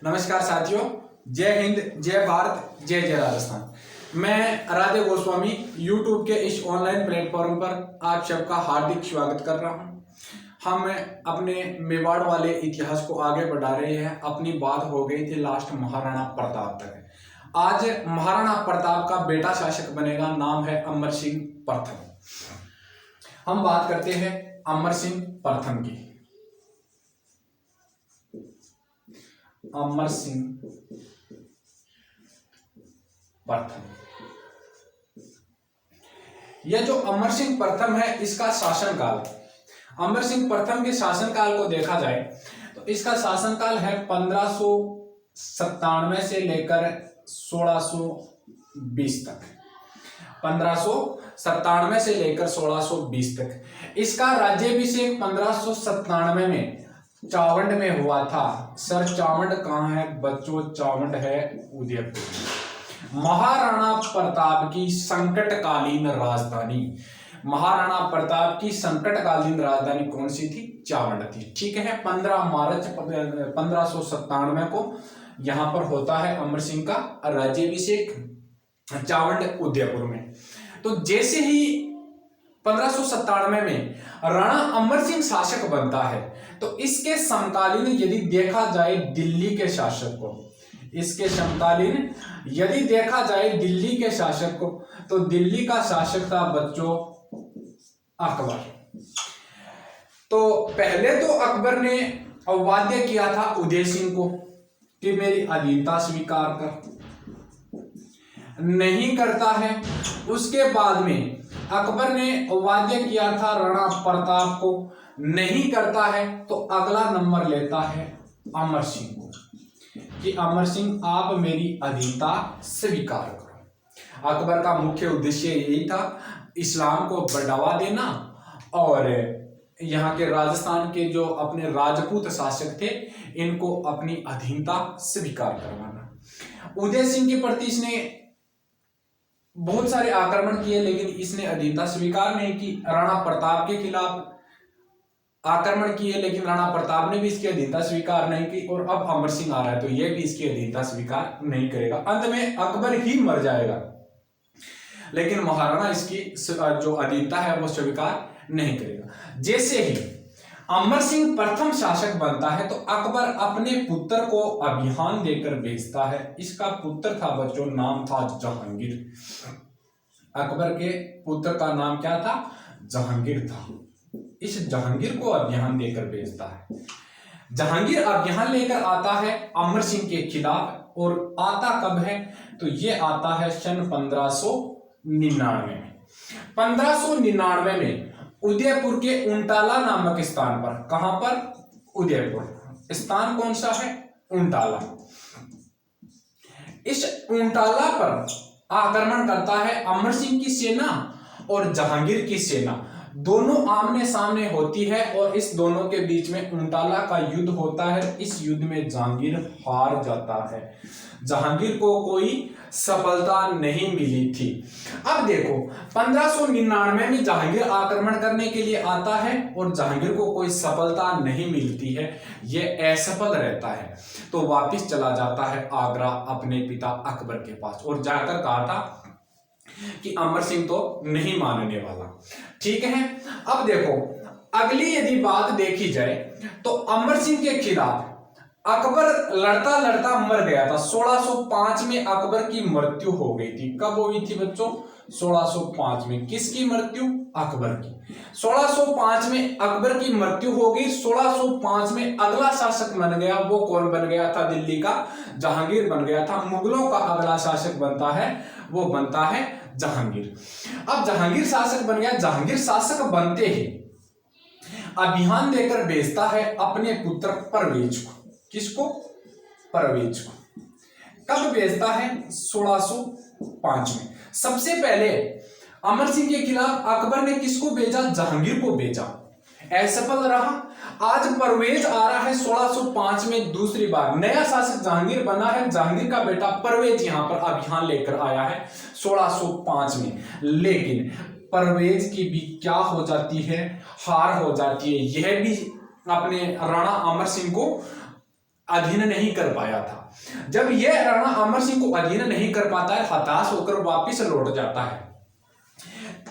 नमस्कार साथियों, जय हिंद, जय भारत, जय जय राजस्थान। मैं राधे गोस्वामी यूट्यूब के इस ऑनलाइन प्लेटफॉर्म पर आप सबका हार्दिक स्वागत कर रहा हूं। हम अपने मेवाड़ वाले इतिहास को आगे बढ़ा रहे हैं। अपनी बात हो गई थी लास्ट महाराणा प्रताप तक। आज महाराणा प्रताप का बेटा शासक बनेगा, नाम है अमर सिंह प्रथम। हम बात करते हैं अमर सिंह प्रथम की। अमर सिंह प्रथम, यह जो अमर सिंह प्रथम है इसका शासनकाल, अमर सिंह प्रथम के शासनकाल को देखा जाए तो इसका शासनकाल है 1597 से लेकर 1620 तक। 1597 से लेकर 1620 तक। इसका राज्याभिषेक 1597 में चावंड में हुआ था। सर चावंड कहाँ है बच्चों? चावंड है उदयपुर। महाराणा प्रताप की संकटकालीन राजधानी, महाराणा प्रताप की संकटकालीन राजधानी कौन सी थी? चावंड थी। ठीक है। 15 मार्च 1597 को यहां पर होता है अमर सिंह का राज्याभिषेक चावंड उदयपुर में। तो जैसे ही 1597 में राणा अमर सिंह शासक बनता है तो इसके समकालीन यदि देखा जाए दिल्ली के शासक को, इसके समकालीन यदि देखा जाए दिल्ली के शासक को, तो दिल्ली का शासक था बच्चों अकबर। तो पहले तो अकबर ने अववाद्य किया था उदय सिंह को कि मेरी अधीनता स्वीकार कर, नहीं करता है। उसके बाद में अकबर ने वाद्य किया था राणा प्रताप को, नहीं करता है। तो अगला नंबर लेता है अमर सिंह को कि अमर सिंह आप मेरी अधीनता स्वीकार करो। अकबर का मुख्य उद्देश्य यही था, इस्लाम को बढ़ावा देना और यहाँ के राजस्थान के जो अपने राजपूत शासक थे इनको अपनी अधीनता स्वीकार करवाना। उदय सिंह के प्रति इसने बहुत सारे आक्रमण किए लेकिन इसने अधीनता स्वीकार नहीं की। राणा प्रताप के खिलाफ आक्रमण किए लेकिन राणा प्रताप ने भी इसकी अधीनता स्वीकार नहीं की। और अब अमर सिंह आ रहा है तो यह भी इसकी अधीनता स्वीकार नहीं करेगा। अंत में अकबर ही मर जाएगा लेकिन महाराणा इसकी जो अधीनता है वो स्वीकार नहीं करेगा। जैसे ही अमर सिंह प्रथम शासक बनता है तो अकबर अपने पुत्र को अभियान देकर भेजता है। इसका पुत्र था बच्चों, नाम था जहांगीर। अकबर के पुत्र का नाम क्या था? जहांगीर था। इस जहांगीर को अभियान देकर भेजता है। जहांगीर अभियान लेकर आता है अमर सिंह के खिलाफ। और आता कब है? तो ये आता है सन 1599 में। 1599 में उदयपुर के उंटाला नामक स्थान पर, कहां पर? उदयपुर। स्थान कौन सा है? उंटाला। इस उंटाला पर आक्रमण करता है अमर सिंह की सेना और जहांगीर की सेना। दोनों आमने सामने होती है और इस दोनों के बीच में उंटाला का युद्ध होता है। इस युद्ध में जहांगीर हार जाता है। जहांगीर को कोई सफलता नहीं मिली थी। अब देखो 1599 में जहांगीर आक्रमण करने के लिए आता है और जहांगीर को कोई सफलता नहीं मिलती है, यह असफल रहता है। तो वापिस चला जाता है आगरा अपने पिता अकबर के पास और जाकर कहा था कि अमर सिंह तो नहीं मानने वाला। ठीक है। अब देखो अगली यदि बात देखी जाए तो अमर सिंह के खिलाफ अकबर लड़ता लड़ता मर गया था। 1605 में अकबर की मृत्यु हो गई थी। कब हुई थी बच्चों? 1605 में। किसकी मृत्यु? अकबर की। 1605 में अकबर की मृत्यु हो गई। 1605 में अगला शासक बन गया। वो कौन बन गया था? दिल्ली का जहांगीर बन गया था। मुगलों का अगला शासक बनता है, वो बनता है जहांगीर। अब जहांगीर शासक बन गया। जहांगीर शासक बनते ही अभियान देकर भेजता है अपने पुत्र परवेज को। किसको? परवेज को। कब भेजता है? 1605 में। सबसे पहले अमर सिंह के खिलाफ अकबर ने किसको भेजा? जहांगीर को भेजा। असफल रहा। आज परवेज आ रहा है 1605 में दूसरी बार। नया शासक जहांगीर बना है। जहांगीर का बेटा परवेज यहां पर अभियान लेकर आया है 1605 में। लेकिन परवेज की भी क्या हो जाती है? हार हो जाती है। यह भी अपने राणा अमर सिंह को अधीन नहीं कर पाया था। जब यह राणा अमर सिंह को अधीन नहीं कर पाता है, हताश होकर वापिस लौट जाता है,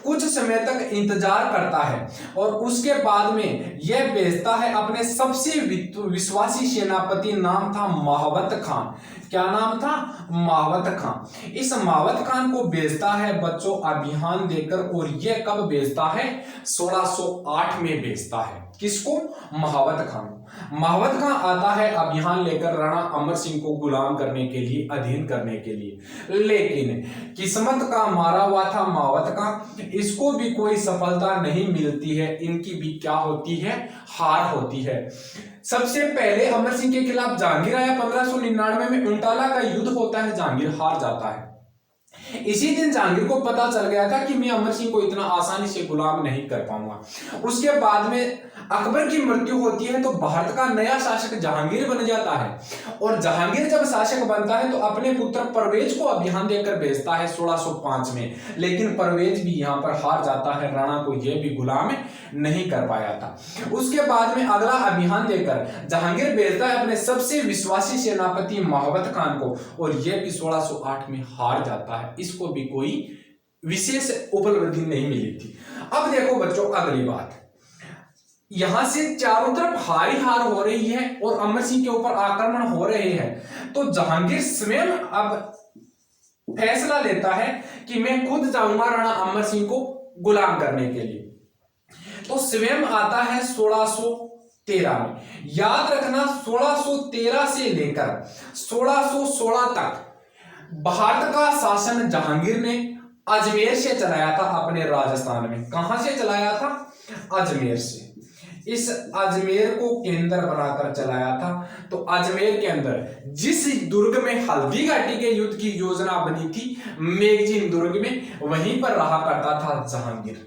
कुछ समय तक इंतजार करता है और उसके बाद में यह भेजता है अपने सबसे विश्वासी सेनापति, नाम था महावत खान। क्या नाम था? महावत खान। इस महावत खान को भेजता है बच्चों अभियान देकर, और यह कब भेजता है? 1608 में भेजता है। किसको? महावत खान। महावत खान आता है अभियान लेकर राणा अमर सिंह को गुलाम करने के लिए, अधीन करने के लिए, लेकिन किस्मत का मारा हुआ था महावत खान, इसको भी कोई सफलता नहीं मिलती है। इनकी भी क्या होती है? हार होती है। सबसे पहले अमर सिंह के खिलाफ जहांगीर आया 1599 में, उंटाला का युद्ध होता है, जहांगीर हार जाता है। इसी दिन जहांगीर को पता चल गया था कि मैं अमर सिंह को इतना आसानी से गुलाम नहीं कर पाऊंगा। उसके बाद में अकबर की मृत्यु होती है तो भारत का नया शासक जहांगीर बन जाता है, और जहांगीर जब शासक बनता है तो अपने पुत्र परवेज को अभियान देकर भेजता है 1605 में, लेकिन परवेज भी यहां पर हार जाता है, राणा को यह भी गुलाम नहीं कर पाया था। उसके बाद में अगला अभियान देकर जहांगीर भेजता है अपने सबसे विश्वासी सेनापति महावत खान को, और यह भी 1608 में हार जाता है। इसको भी कोई विशेष उपलब्धि नहीं मिली थी। अब देखो बच्चों अगली बात, यहां से चारों तरफ हार ही हार हो रही है और अमर सिंह के ऊपर आक्रमण हो रहे हैं, तो जहांगीर स्वयं अब फैसला लेता है कि मैं खुद जाऊंगा राणा अमर सिंह को गुलाम करने के लिए। तो स्वयं आता है 1613 में। याद रखना 1613 से लेकर 1616 तक भारत का शासन जहांगीर ने अजमेर से चलाया था, अपने राजस्थान में। कहां से चलाया था? अजमेर से। इस अजमेर को केंद्र बनाकर चलाया था। तो अजमेर के अंदर जिस दुर्ग में हल्दी घाटी के युद्ध की योजना बनी थी, मेगजीन दुर्ग में, वहीं पर रहा करता था जहांगीर।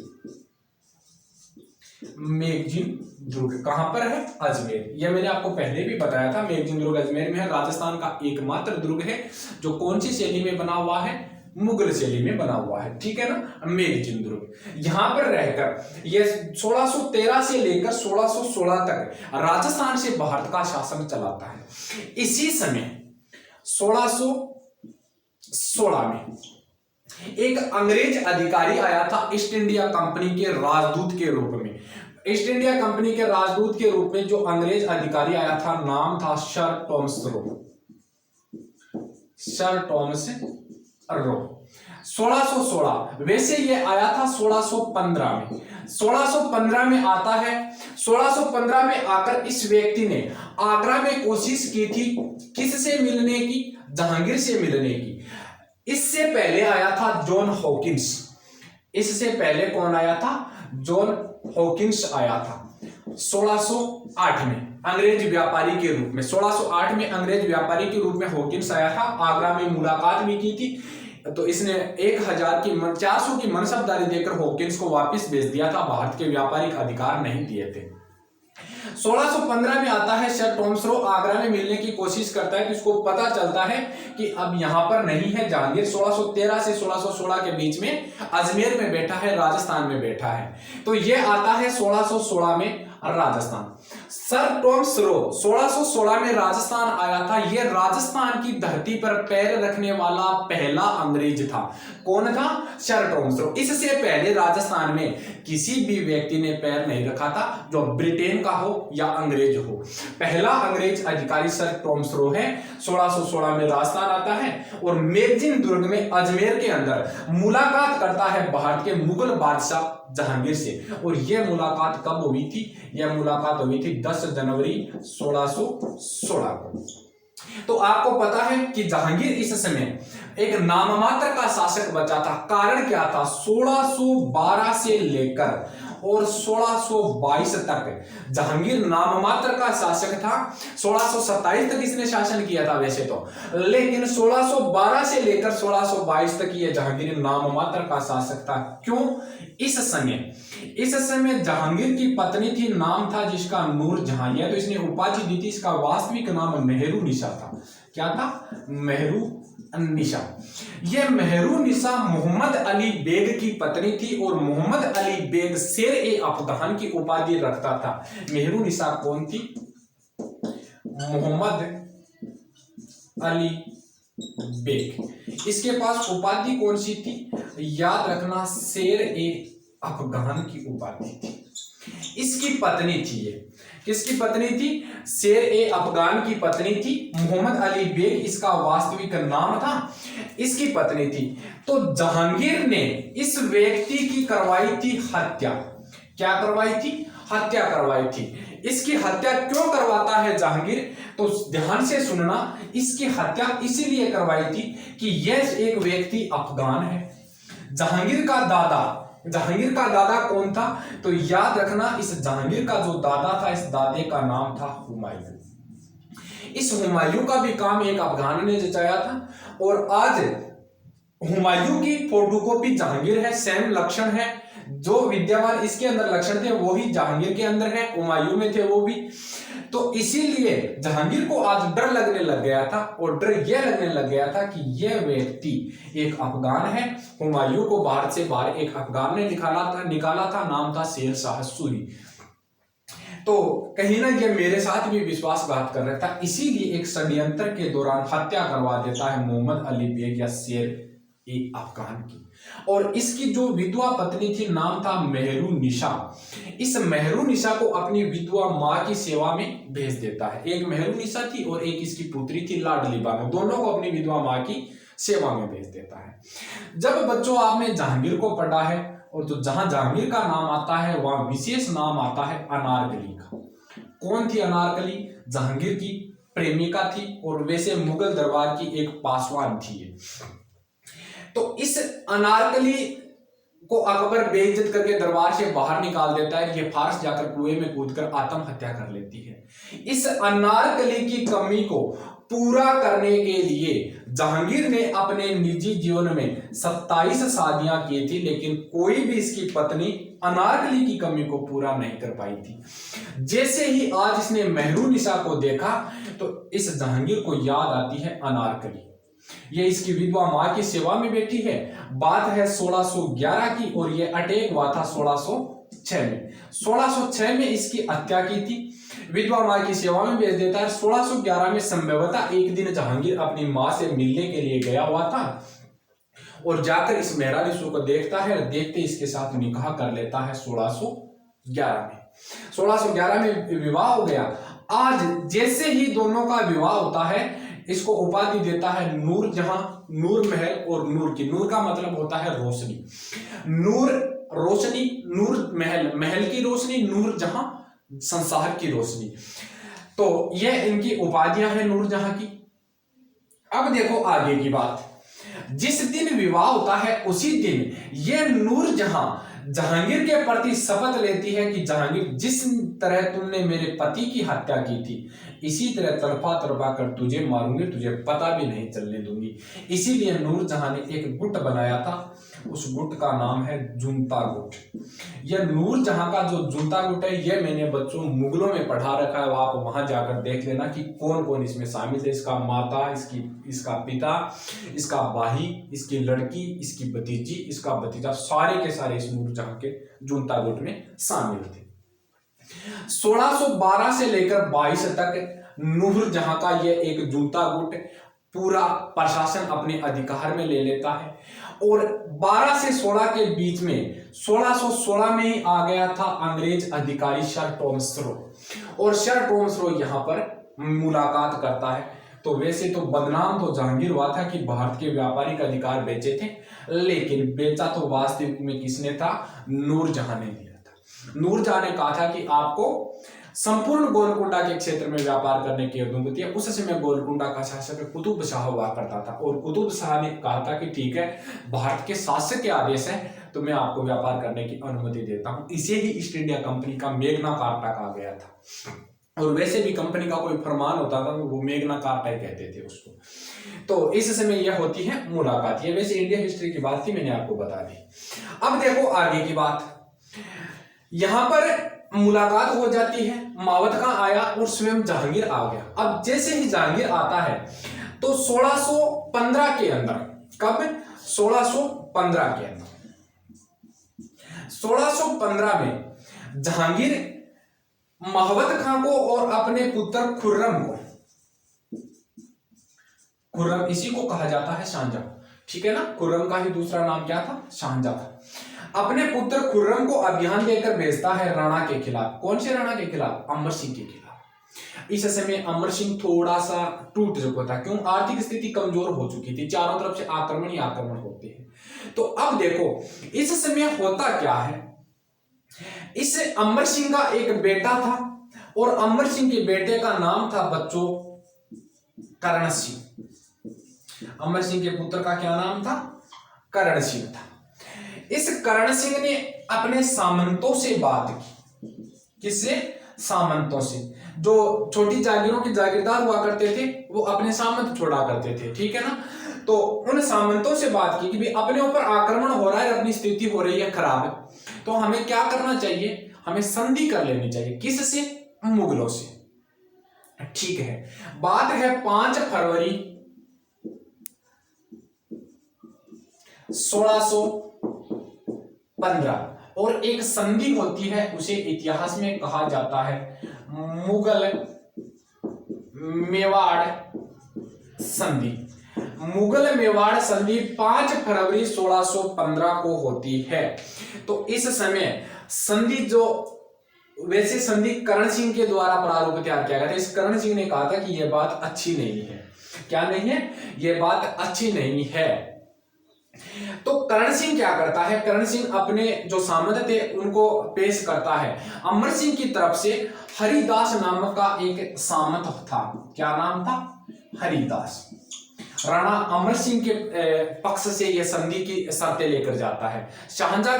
मेगजीन दुर्ग कहां पर है? अजमेर। यह मैंने आपको पहले भी बताया था, मेगजीन दुर्ग अजमेर में है। राजस्थान का एकमात्र दुर्ग है जो कौन सी शैली में बना हुआ है? मुगल शैली में बना हुआ है, ठीक है ना, मेगजीन दुर्ग। यहां पर रहकर यह 1613 से लेकर 1616 तक राजस्थान से भारत का शासन चलाता है। इसी समय 1616 में एक अंग्रेज अधिकारी आया था ईस्ट इंडिया कंपनी के राजदूत के रूप में। ईस्ट इंडिया कंपनी के राजदूत के रूप में जो अंग्रेज अधिकारी आया था, नाम था sir Thomas Roe. Sir Thomas Roe 1616, वैसे ये आया था 1615 में। 1615 में आता है। 1615 में आकर इस व्यक्ति ने आगरा में कोशिश की थी किससे मिलने की? जहांगीर से मिलने की। इससे पहले आया था जॉन हॉकिंस। इससे पहले कौन आया था? जॉन हॉकिंस आया था 1608 में अंग्रेज व्यापारी के रूप में। 1608 में अंग्रेज व्यापारी के रूप में हॉकिंस आया था, आगरा में मुलाकात भी की थी। तो इसने 400 की मनसबदारी देकर हॉकिंस को वापस भेज दिया था, भारत के व्यापारिक अधिकार नहीं दिए थे। 1615 में आता है सर टॉमस रो, आगरा में मिलने की कोशिश करता है कि उसको पता चलता है कि अब यहां पर नहीं है जहांगीर। 1613 से 1616 के बीच में अजमेर में बैठा है, राजस्थान में बैठा है। तो यह आता है 1616 में राजस्थान। सर टॉमस रो 1616 में राजस्थान आया था। यह राजस्थान की धरती पर पैर रखने वाला पहला अंग्रेज था। कौन था? Sir Thomas Roe. इससे पहले राजस्थान में किसी भी व्यक्ति ने पैर नहीं रखा था, जो ब्रिटेन का हो या अंग्रेज हो। पहला अंग्रेज अधिकारी सर टॉमस रो है। 1616 में राजस्थान आता है और मेगजीन दुर्ग में अजमेर के अंदर मुलाकात करता है भारत के मुगल बादशाह जहांगीर से। और यह मुलाकात कब हुई थी? यह मुलाकात हुई थी 10 जनवरी 1616 को। तो आपको पता है कि जहांगीर इस समय एक नाममात्र का शासक बचा था। कारण क्या था? 1612 से लेकर और 1622 तक जहांगीर नाममात्र का शासक था। 1627 तक इसने शासन किया था वैसे तो, लेकिन 1612 से लेकर 1622 तक ये जहांगीर नाममात्र का शासक था। क्यों? इस समय जहांगीर की पत्नी थी, नाम था जिसका नूर जहां। तो इसने उपाधि दी थी, इसका वास्तविक नाम मेहरू निशा था। क्या था? मेहरू निशा। यह मेहरू निशा मोहम्मद अली बेग की पत्नी थी और मोहम्मद अली बेग शेर-ए-अफगान की उपाधि रखता था। मेहरू निशा कौन थी? मोहम्मद अली बेग। इसके पास उपाधि कौन सी थी? याद रखना, शेर ए अफगान की उपाधि थी। इसकी पत्नी थी, ये किसकी पत्नी थी? शेर ए अफगान की पत्नी थी। मोहम्मद अली बेग इसका वास्तविक नाम था, इसकी पत्नी थी। तो जहांगीर ने इस व्यक्ति की करवाई थी हत्या। क्या करवाई थी? हत्या करवाई थी। इसकी हत्या क्यों करवाता है जहांगीर? तो ध्यान से सुनना, इसकी हत्या इसीलिए करवाई थी कि यह एक व्यक्ति अफगान है। जहांगीर का दादा कौन था? तो याद रखना, इस जहांगीर का जो दादा था, इस दादे का नाम था हुमायूं। इस हुमायूं का भी काम एक अफगान ने जचाया था। और आज हुमायूं की फोटोकॉपी जहांगीर है, सेम लक्षण है। जो विद्यमान इसके अंदर लक्षण थे वही जहांगीर के अंदर है, हुमायूं में थे वो भी। तो इसीलिए जहांगीर को आज डर लगने लग गया था, और डर यह लगने लग गया था कि यह व्यक्ति एक अफगान है। हुमायूं को भारत से बाहर एक अफगान ने निकाला था, नाम था शेर शाह सूरी। तो कहीं ना ये मेरे साथ भी विश्वासघात कर रहा था, इसीलिए एक षड्यंत्र के दौरान हत्या करवा देता है मोहम्मद अली बेग या शेर ए अफगान की। और इसकी जो विधवा पत्नी थी, नाम था मेहरुनिसा। इस मेहरुनिसा को अपनी विधवा मां की सेवा में भेज देता है। एक मेहरुनिसा थी और एक इसकी पुत्री थी लाडली बानो, दोनों को अपनी विधवा मां की सेवा में भेज देता है। जब बच्चों आपने जहांगीर को पढ़ा है, और तो जहां जहांगीर का नाम आता है वहां विशेष नाम आता है अनारकली का। कौन थी अनारकली? जहांगीर की प्रेमिका थी, और वैसे मुगल दरबार की एक पासवान थी ये। तो इस अनारकली को अकबर बेइज्जत करके दरबार से बाहर निकाल देता है। ये फारस जाकर कुएं में कूदकर आत्महत्या कर लेती है। इस अनारकली की कमी को पूरा करने के लिए जहांगीर ने अपने निजी जीवन में 27 शादियां की थी, लेकिन कोई भी इसकी पत्नी अनारकली की कमी को पूरा नहीं कर पाई थी। जैसे ही आज इसने मेहरुनिसा को देखा तो इस जहांगीर को याद आती है अनारकली। ये इसकी विधवा मां की सेवा में बैठी है। बात है 1611 की, और ये अटैक हुआ था 1606 में। 1606 में इसकी हत्या की थी, विधवा मां की सेवा में भेज देता है। 1611 में संभवतः एक दिन जहांगीर अपनी मां से मिलने के लिए गया हुआ था, और जाकर इस मेहरुनिसा को देखता है, देखते इसके साथ निकाह कर लेता है 1611 में। 1611 में विवाह हो गया। आज जैसे ही दोनों का विवाह होता है, इसको उपाधि देता है नूर जहां, नूर महल। और नूर की, नूर का मतलब होता है रोशनी। नूर रोशनी, नूर महल, महल की रोशनी, नूर जहां संसार की रोशनी। तो ये इनकी उपाधियां हैं नूर जहां की। अब देखो आगे की बात। जिस दिन विवाह होता है उसी दिन ये नूर जहां जहांगीर के प्रति शपथ लेती है कि जहांगीर, जिस तरह तुमने मेरे पति की हत्या की थी, इसी तरह तड़पा तड़पा कर तुझे मारूंगी, तुझे पता भी नहीं चलने दूंगी। इसीलिए नूर जहां ने एक गुट बनाया था, उस गुट का नाम है जुंता गुट। यह नूर जहां का जो जुंता गुट है, यह मैंने बच्चों मुगलों में पढ़ा रखा है। आप वहां जाकर देख लेना कि कौन कौन इसमें शामिल है। इसका माता, इसका पिता, इसका भाई, इसकी लड़की, इसकी भतीजी, इसका भतीजा, सारे के सारे इस नूर जहां के जुंता गुट में शामिल थे। 1612 से लेकर 22 तक नूर जहां का यह एक जुंता गुट पूरा प्रशासन अपने अधिकार में ले लेता है। और 12 से 16 के बीच में 1616 में ही आ गया था अंग्रेज अधिकारी सर टॉमस रो, और सर टॉमस रो यहां पर मुलाकात करता है। तो वैसे तो बदनाम तो जहांगीर हुआ था कि भारत के व्यापारिक अधिकार बेचे थे, लेकिन बेचा तो वास्तविक में किसने था? नूरजहां ने दिया था। नूरजहां ने कहा था कि आपको संपूर्ण गोलकुंडा के क्षेत्र में व्यापार करने की अनुमति है। उस समय गोलकुंडा का शासक कुतुब शाह हुआ करता था, और कुतुब शाह ने कहा था कि ठीक है, भारत के शासक के आदेश है तो मैं आपको व्यापार करने की अनुमति देता हूं। इसे ही ईस्ट इंडिया कंपनी का मेग्ना कार्टा कहा गया था। और वैसे भी कंपनी का कोई फरमान होता था तो वो मेग्ना कार्टा ही कहते थे उसको। तो इस समय यह होती है मुलाकात। ये वैसे इंडिया हिस्ट्री की बात थी, मैंने आपको बता दी। अब देखो आगे की बात। यहां पर मुलाकात हो जाती है, मावत का आया और स्वयं जहांगीर आ गया। अब जैसे ही जहांगीर आता है तो 1615 के अंदर, कब? 1615 के अंदर, 1615 में जहांगीर महवत खां को और अपने पुत्र खुर्रम को खुर्रम, इसी को कहा जाता है शाहजहां, ठीक है ना। खुर्रम का ही दूसरा नाम क्या था, शाहजहां था। अपने पुत्र खुर्रम को अभियान देकर भेजता है राणा के खिलाफ। कौन से राणा के खिलाफ, अमर सिंह के खिलाफ। इस समय अमर सिंह थोड़ा सा टूट चुका था, क्यों, आर्थिक स्थिति कमजोर हो चुकी थी, चारों तरफ से आक्रमण ही आक्रमण होते हैं। तो अब देखो इस समय होता क्या है, इस अमर सिंह का एक बेटा था और अमर सिंह के बेटे का नाम था बच्चों करण सिंह। अमर सिंह के पुत्र का क्या नाम था, करण सिंह था। इस करण सिंह ने अपने सामंतों से बात की, किससे, सामंतों से। जो छोटी जागीरों के जागीरदार हुआ करते थे वो अपने सामंत छोड़ा करते थे, ठीक है ना। तो उन सामंतों से बात की कि भी अपने ऊपर आक्रमण हो रहा है, अपनी स्थिति हो रही है खराब, तो हमें क्या करना चाहिए, हमें संधि कर लेनी चाहिए, किससे, मुगलों से। ठीक है, बात है 5 फरवरी 1615 और एक संधि होती है, उसे इतिहास में कहा जाता है मुगल मेवाड़ संधि। मुगल मेवाड़ संधि 5 फरवरी 1615 को होती है। तो इस समय संधि जो, वैसे संधि करण सिंह के द्वारा प्रारूप तैयार किया गया था। इस करण सिंह ने कहा था कि यह बात अच्छी नहीं है, क्या नहीं है, यह बात अच्छी नहीं है। तो करण सिंह क्या करता है, करण सिंह अपने जो सामंत थे उनको पेश करता है। अमर सिंह की तरफ से हरिदास नामक का एक सामंत था, क्या नाम था, हरिदास। राणा अमर सिंह के पक्ष से यह संधि की शर्तें लेकर जाता है। शाहजहां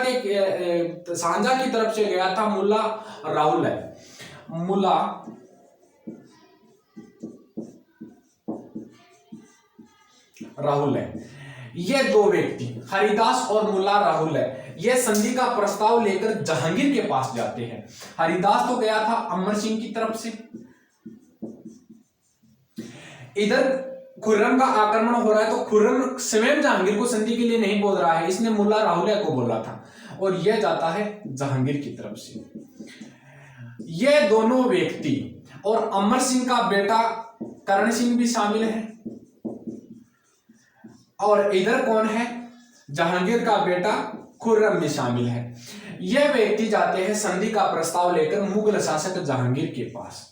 की तरफ से गया था मुल्ला राहुल है, मुल्ला राहुल है। ये दो व्यक्ति हरिदास और मुल्ला राहुल है, ये संधि का प्रस्ताव लेकर जहांगीर के पास जाते हैं। हरिदास तो गया था अमर सिंह की तरफ से, इधर खुर्रम का आक्रमण हो रहा है, तो खुर्रम स्वयं जहांगीर को संधि के लिए नहीं बोल रहा है, इसने मुल्ला राहुल को बोला था, और यह जाता है जहांगीर की तरफ से। ये दोनों व्यक्ति और अमर सिंह का बेटा करण सिंह भी शामिल है, और इधर कौन है, जहांगीर का बेटा खुर्रम भी शामिल है। यह व्यक्ति जाते हैं संधि का प्रस्ताव लेकर मुगल शासक जहांगीर के पास।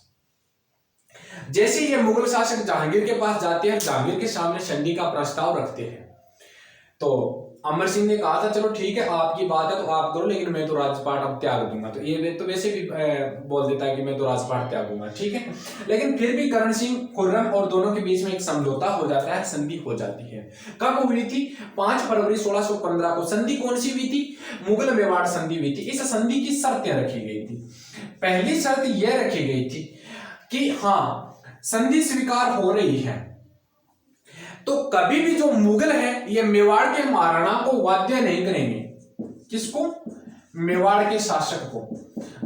जैसे ये मुगल शासक जहांगीर के पास जाते हैं, जहांगीर के सामने संधि का प्रस्ताव रखते हैं, तो अमर सिंह ने कहा था चलो ठीक है आपकी बात है तो आप करो, लेकिन मैं तो राजपाट अब त्याग दूंगा। तो ये तो वैसे भी बोल देता है कि मैं तो राजपाट त्यागूंगा, ठीक है। लेकिन फिर भी करण सिंह खुर्रम और दोनों के बीच में एक समझौता हो जाता है, संधि हो जाती है। कब हुई थी, 5 फरवरी 1615 को। संधि कौन सी हुई थी, मुगल मेवाड़ संधि हुई थी। इस संधि की शर्तें रखी गई थी। पहली शर्त यह रखी गई थी कि हाँ संधि स्वीकार हो रही है तो कभी भी जो मुगल है ये मेवाड़ के महाराणा को वाध्य नहीं करेंगे। किसको, मेवाड़ के शासक को।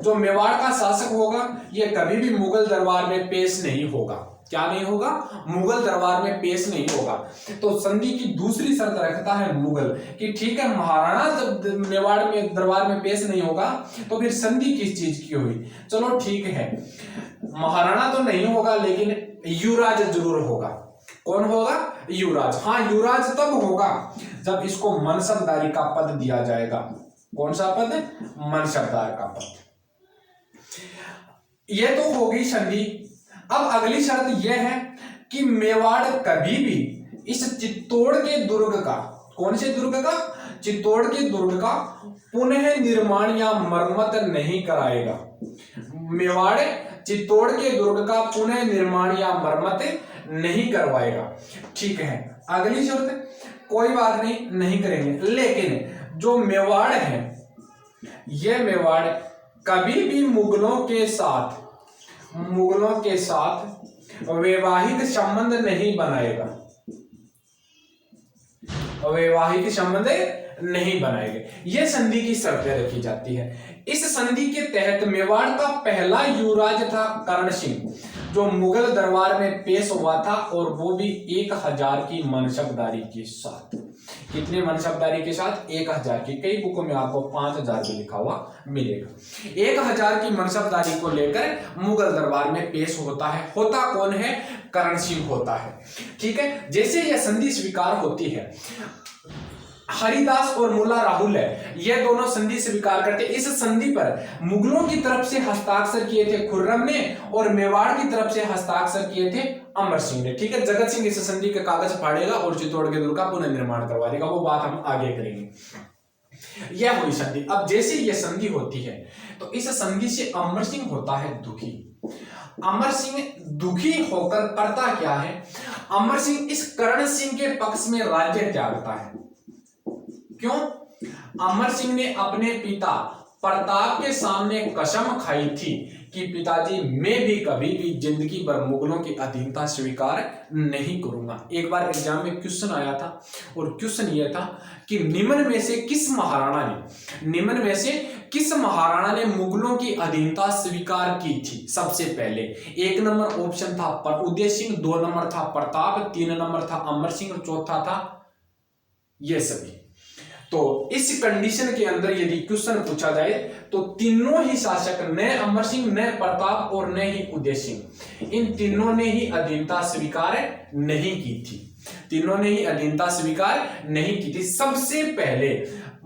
जो मेवाड़ का शासक होगा ये कभी भी मुगल दरबार में पेश नहीं होगा। क्या नहीं होगा, मुगल दरबार में पेश नहीं होगा। तो संधि की दूसरी शर्त रखता है मुगल कि ठीक है महाराणा जब मेवाड़ में दरबार में पेश नहीं होगा तो फिर संधि किस चीज की हुई। चलो ठीक है, महाराणा तो नहीं होगा लेकिन युवराज जरूर होगा। कौन होगा, युवराज। हाँ युवराज तब होगा जब इसको मनसबदारी का पद दिया जाएगा। कौन सा पद, मनसबदार का पद। यह तो होगी संधि। अब अगली शर्त यह है कि मेवाड़ कभी भी इस चित्तौड़ के दुर्ग का, कौन से दुर्ग का, चित्तौड़ के दुर्ग का पुनः निर्माण या मरम्मत नहीं कराएगा। मेवाड़ चित्तौड़ के दुर्ग का पुनः निर्माण या मरम्मत नहीं करवाएगा। ठीक है, अगली शर्त, कोई बात नहीं, नहीं करेंगे, लेकिन जो मेवाड़ है यह मेवाड़ कभी भी मुगलों के साथ वैवाहिक संबंध नहीं बनाएगा। वैवाहिक संबंध नहीं बनाएंगे, यह संधि की शर्तें रखी जाती है। इस संधि के तहत मेवाड़ का पहला युवराज था करण सिंह, जो मुगल दरबार में पेश हुआ था, और वो भी 1000 की मनसबदारी के साथ। कितने मनसबदारी के साथ? 1000 की। कई बुकों में आपको 5000 भी लिखा हुआ मिलेगा। 1000 की मनसबदारी को लेकर मुगल दरबार में पेश होता है। होता कौन है? करण सिंह होता है। ठीक है। जैसे यह संधि स्वीकार होती है, हरिदास और मुल्ला राहुल है, ये दोनों संधि स्वीकार करते। इस संधि पर मुगलों की तरफ से हस्ताक्षर किए थे खुर्रम ने, और मेवाड़ की तरफ से हस्ताक्षर किए थे अमर सिंह ने। ठीक है। जगत सिंह इस संधि के कागज फाड़ेगा और चित्तौड़ के दुर्ग का पुनर्निर्माण करवा देगा, वो बात हम आगे करेंगे। यह हुई संधि। अब जैसे यह संधि होती है तो इस संधि से अमर सिंह होता है दुखी। अमर सिंह दुखी होकर करता क्या है? अमर सिंह इस करण सिंह के पक्ष में राज्य त्यागता है। क्यों? अमर सिंह ने अपने पिता प्रताप के सामने कसम खाई थी कि पिताजी, मैं भी कभी भी जिंदगी भर मुगलों की अधीनता स्वीकार नहीं करूंगा। एक बार एग्जाम में क्वेश्चन आया था, और क्वेश्चन यह था कि निम्न में से किस महाराणा ने मुगलों की अधीनता स्वीकार की थी सबसे पहले? 1 नंबर ऑप्शन था उदय सिंह, 2 नंबर था प्रताप, 3 नंबर था अमर सिंह, और चौथा था ये सभी। तो इस कंडीशन के अंदर यदि क्वेश्चन पूछा जाए तो तीनों ही शासक, न अमर सिंह, न प्रताप और न ही उदय सिंह, इन तीनों ने ही अधीनता स्वीकार नहीं की थी। तीनों ने ही अधीनता स्वीकार नहीं की थी। सबसे पहले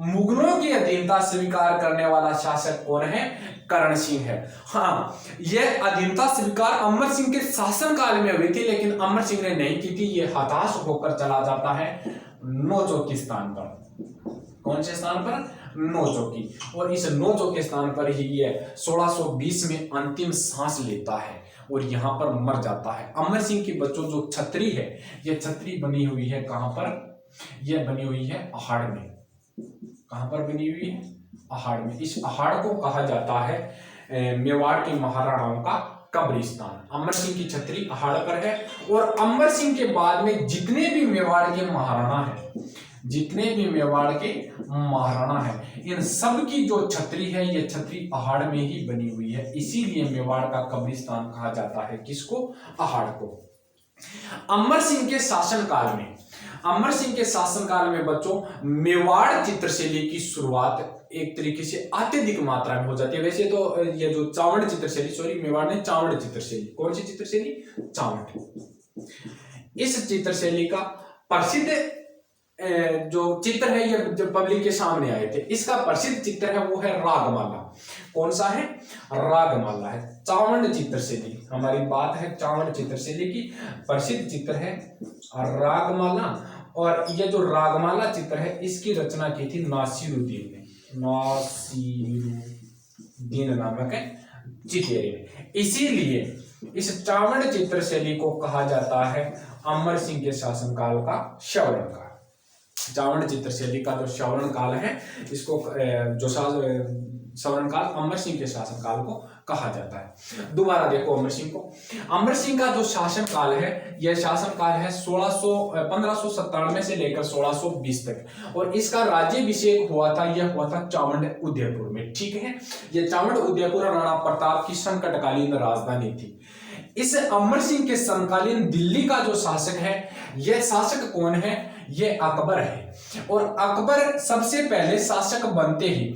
मुगलों की अधीनता स्वीकार करने वाला शासक कौन है? करण सिंह है। हाँ, यह अधीनता स्वीकार अमर सिंह के शासनकाल में हुई थी, लेकिन अमर सिंह ने नहीं की थी। यह हताश होकर चला जाता है नौचो के स्थान पर। कौन से स्थान पर? नौचो की। और इस नौचो के स्थान पर ही ये 1620 में अंतिम सांस लेता है और यहाँ पर मर जाता है। अमर सिंह की बच्चों जो छतरी है, ये छतरी बनी हुई है कहाँ पर? यह बनी हुई है अहाड़ में। कहाँ पर बनी हुई है? अहाड़ में। इस अहाड़ को कहा जाता है मेवाड़ के महाराणाओं का कब्रिस्तान। अमर सिंह की छतरी अहाड़ पर है। और अमर सिंह के बाद में जितने भी मेवाड़ के महाराणा हैं, इन सब की जो छतरी है, ये छतरी अहाड़ में ही बनी हुई है। इसीलिए मेवाड़ का कब्रिस्तान कहा जाता है। किसको? अहाड़ को। अमर सिंह के शासनकाल में बच्चों मेवाड़ चित्रशैली की शुरुआत एक तरीके से अत्यधिक मात्रा में हो जाती है। वैसे तो ये जो चावड़ चित्रशैली, मेवाड़ ने चावड़ चित्रशैली, कौन सी चित्रशैली? चावड़। इस चित्रशैली का प्रसिद्ध जो चित्र है, ये जो पब्लिक के सामने आए थे, इसका प्रसिद्ध चित्र है वो है रागमाला। कौन सा है? रागमाला है। चावड़ चित्रशैली, हमारी बात है चावड़ चित्रशैली की। प्रसिद्ध चित्र है रागमाला। और ये जो रागमाला चित्र है, इसकी रचना की थी नासिरुद्दीन नामक चितेरे ने। इसीलिए इस चावड़ चित्रशैली को कहा जाता है अमर सिंह के शासनकाल का श्रवण काल। चावड़ चित्रशैली का जो श्रवण काल है, इसको जो श्रवण काल अमर सिंह के शासनकाल को कहा जाता है। दोबारा देखो अमर सिंह को। अमर सिंह का जो शासनकाल है, यह शासनकाल है 1597 से लेकर 1620 तक, और इसका राज्याभिषेक हुआ था, यह हुआ था चावड़ उदयपुर में। ठीक है। यह चावड़ उदयपुर राणा प्रताप की संकटकालीन राजधानी थी। इस अमर सिंह के समकालीन दिल्ली का जो शासक है, यह शासक कौन है? यह अकबर है। और अकबर सबसे पहले शासक बनते ही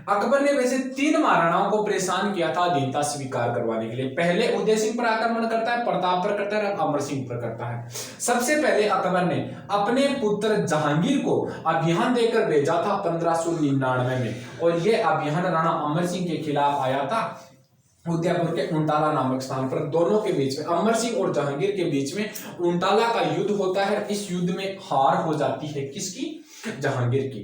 अकबर ने वैसे 3 महाराणाओं को परेशान किया था अधीनता स्वीकार करवाने के लिए। पहले उदय सिंह पर आक्रमण करता है, प्रताप पर करता है, अमर सिंह पर करता है। सबसे पहले अकबर ने अपने पुत्र जहांगीर को अभियान देकर भेजा था 1599 में, और यह अभियान राणा अमर सिंह के खिलाफ आया था उदयपुर के उंटाला नामक स्थान पर। दोनों के बीच में, अमर सिंह और जहांगीर के बीच में उंटाला का युद्ध होता है। इस युद्ध में हार हो जाती है किसकी? जहांगीर की।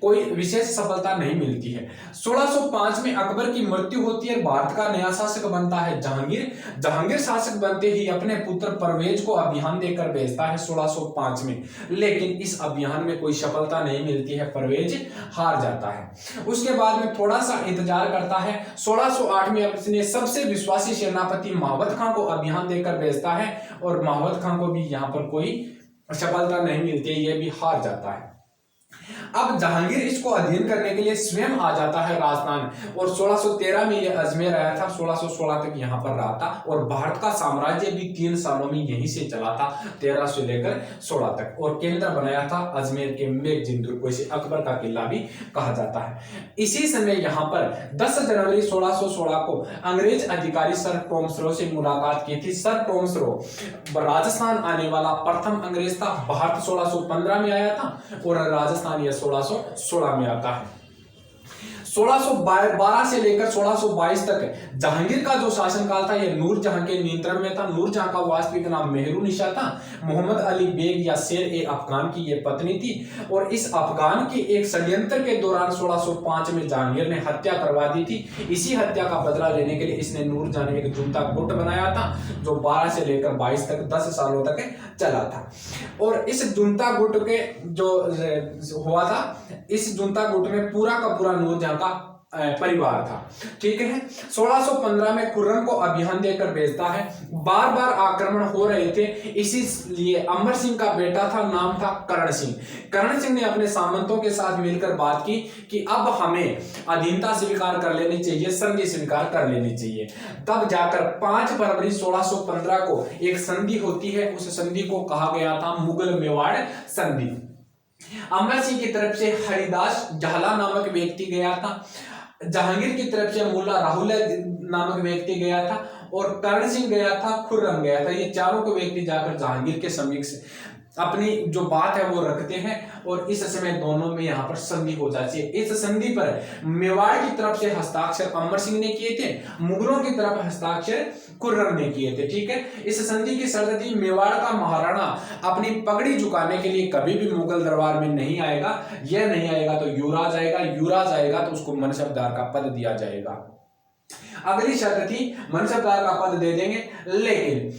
कोई विशेष सफलता नहीं मिलती है। 1605 में अकबर की मृत्यु होती है, भारत का नया शासक बनता है जहांगीर। जहांगीर शासक बनते ही अपने पुत्र परवेज को अभियान देकर भेजता है 1605 में, लेकिन इस अभियान में कोई सफलता नहीं मिलती है, परवेज हार जाता है। उसके बाद में थोड़ा सा इंतजार करता है। 1608 में अपने सबसे विश्वासी सेनापति महावत खां को अभियान देकर भेजता है, और महावत खां को भी यहाँ पर कोई सफलता नहीं मिलती है, यह भी हार जाता है। अब जहांगीर इसको अधीन करने के लिए स्वयं आ जाता है राजस्थान, और 1613 में ये अजमेर आया था, 1616 तक यहाँ पर रहा था, और भारत का साम्राज्य भी 3 सालों में यहीं से चला था, 13 से लेकर 16 तक, और केंद्र बनाया था अजमेर के मेघजिंदुर को, इसे अकबर का किला भी कहा जाता है। इसी समय यहाँ पर 10 जनवरी 1616 को अंग्रेज अधिकारी सर टॉमस्रो से मुलाकात की थी। सर टॉमस्रो राजस्थान आने वाला प्रथम अंग्रेज था। भारत 1615 में आया था और राजस्थान यह 1616 में आता है। 1612 से लेकर 1622 तक जहांगीर का जो शासनकाल था यह नूरजहां के नियंत्रण में था। नूरजहां का वास्तविक नाम मेहरुनिशा था। मोहम्मद अली बेग या शेर ए अफगान की यह पत्नी थी, और इस अफगान के एक षड्यंत्र के दौरान 1605 में जहांगीर ने हत्या करवा दी थी। इसी हत्या का बदला लेने के लिए इसने नूरजहां ने एक जुनता गुट बनाया था, जो 12 से लेकर 22 तक 10 सालों तक चला था। और इस जुनता गुट के जो हुआ था, इस जुनता गुट में पूरा का पूरा नूरजहां का परिवार था। ठीक है। 1615 में खुर्रम को अभियान देकर भेजता है। बार बार आक्रमण हो रहे थे, इसीलिए अमर सिंह का बेटा था, नाम था करण सिंह। करण सिंह ने अपने सामंतों के साथ मिलकर बात की कि अब हमें अधीनता स्वीकार कर लेनी चाहिए, संधि स्वीकार कर लेनी चाहिए। तब जाकर 5 फरवरी 1615 को एक संधि होती है। उस संधि को कहा गया था मुगल मेवाड़ संधि। अमर सिंह की तरफ से हरिदास झाला नामक व्यक्ति गया था, जहांगीर की तरफ से मुल्ला राहुल नामक व्यक्ति गया था, और करण सिंह गया था, खुर्रम गया था। ये चारों के व्यक्ति जाकर जहांगीर के समीप से अपनी जो बात है वो रखते हैं, और इस समय दोनों में यहाँ पर संधि हो जाती है। इस संधि पर मेवाड़ की तरफ से हस्ताक्षर अमर सिंह ने किए थे, मुगलों की तरफ हस्ताक्षर खुर्रम ने किए थे। ठीक है। इस संधि की शर्त थी, मेवाड़ का महाराणा अपनी पगड़ी झुकाने के लिए कभी भी मुगल दरबार में नहीं आएगा। यह नहीं आएगा तो युवराज आएगा, युवराज आएगा तो उसको मनसबदार का पद दिया जाएगा। अगली शर्त थी मनसबदार का पद दे देंगे, लेकिन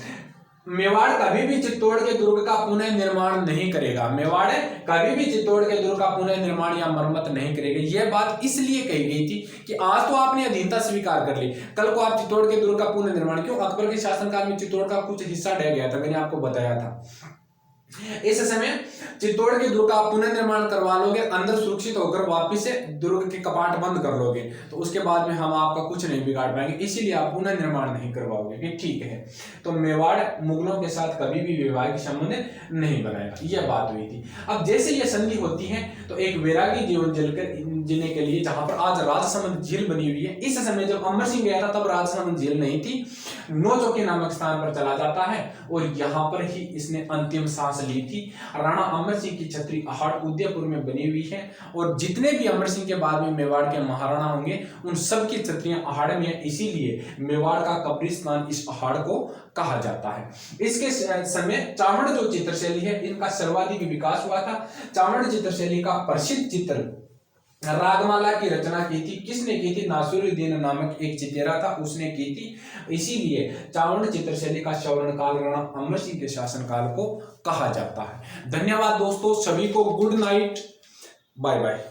मेवाड़ कभी भी चित्तौड़ के दुर्ग का पुनः निर्माण नहीं करेगा। मेवाड़ कभी भी चित्तौड़ के दुर्ग का पुनः निर्माण या मरम्मत नहीं करेगा। यह बात इसलिए कही गई थी कि आज तो आपने अधीनता स्वीकार कर ली, कल को आप चित्तौड़ के दुर्ग का पुनः निर्माण, क्यों अकबर के शासनकाल में चित्तौड़ का कुछ हिस्सा ढह गया था, मैंने आपको बताया था। इस समय चित्तौड़ के दुर्ग का पुनर्निर्माण करवा लोगे, अंदर सुरक्षित होकर वापिस से दुर्ग के कपाट बंद कर लोगे, तो उसके बाद में हम आपका कुछ नहीं बिगाड़ पाएंगे, इसीलिए आप पुनर्निर्माण नहीं करवाओगे कि ठीक है। तो मेवाड़ मुगलों के साथ कभी भी वैवाहिक संबंध नहीं बनाएगा, यह बात हुई थी। अब जैसे ये संधि होती है तो एक वैरागी जीवन जीने के लिए, जहां पर आज राजसमंद झील बनी हुई है, इस समय जब अमर सिंह गया था तब राजसमंद झील नहीं थी, नौचौकी नामक स्थान पर चला जाता है, और यहां पर ही इसने अंतिम सांस ली थी। राणा अमर सिंह की छतरी अहाड़ उदयपुर में बनी हुई है, और जितने भी अमर सिंह के बाद में मेवाड़ के महाराणा होंगे उन सब की छतरियां अहाड़ में है, इसीलिए मेवाड़ का कब्रिस्तान इस अहाड़ को कहा जाता है। इसके समय चावड़ जो चित्रशैली है इनका सर्वाधिक विकास हुआ था। चावड़ चित्रशैली का प्रसिद्ध चित्र रागमाला की रचना की थी, किसने की थी? नासिरुद्दीन नामक एक चितेरा था, उसने की थी। इसीलिए चावड़ चित्रशैली का स्वर्ण काल राणा अमर सिंह के शासनकाल को कहा जाता है। धन्यवाद दोस्तों, सभी को गुड नाइट, बाय बाय।